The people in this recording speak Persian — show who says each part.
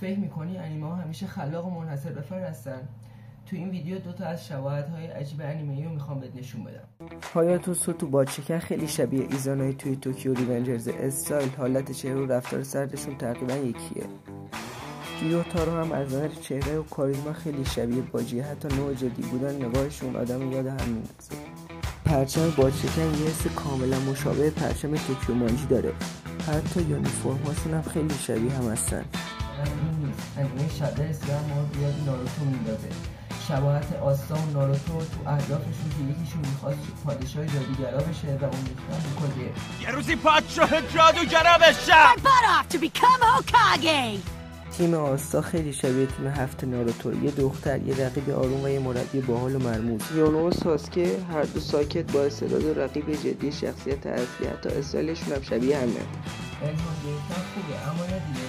Speaker 1: فکر میکنی انیمه ها همیشه خلاق و منحصر به فرد هستن؟ تو این ویدیو دوتا از شباهت‌های عجیب انیمه‌ای رو میخوام بهت نشون بدم. هایاتوسو تو بادشکن خیلی شبیه ایزانای توی توکیو ریونجرز. استایل، حالت چهره و رفتار سردشون تقریبا یکیه. گیوتارو هم از نظر چهره و کاریزما خیلی شبیه باجیه، حتی نوع جدی بودن نگاهشون آدم یاد هم میندازه. پرچم بادشکن یه حس کاملا مشابه پرچم توکیو مانجی داره، حتی یونیفرم‌هاشون هم خیلی شبیه هم هستن. این نیست، انیمه شبه سیاه ما بیاد ناروتو میندازه. شباهت آسا و ناروتو تو اهدافشون که یکیشون میخواست پادشاه جادوگرا بشه و اون یکی هم هوکاگه.
Speaker 2: یه روزی پادشاه جادوگرا بشم.
Speaker 1: تیم آسا خیلی شبیه تیم 7 ناروتو، یه دختر، یه رقیب آروم و یه مربی باحال و مرموز. یونو و ساسکه هر دو ساکت با استعداد و رقیب جدی شخصیت اصلی، حتی استایلشون هم شبیه همه. الهام گرفتن خوبه اما نه دیگه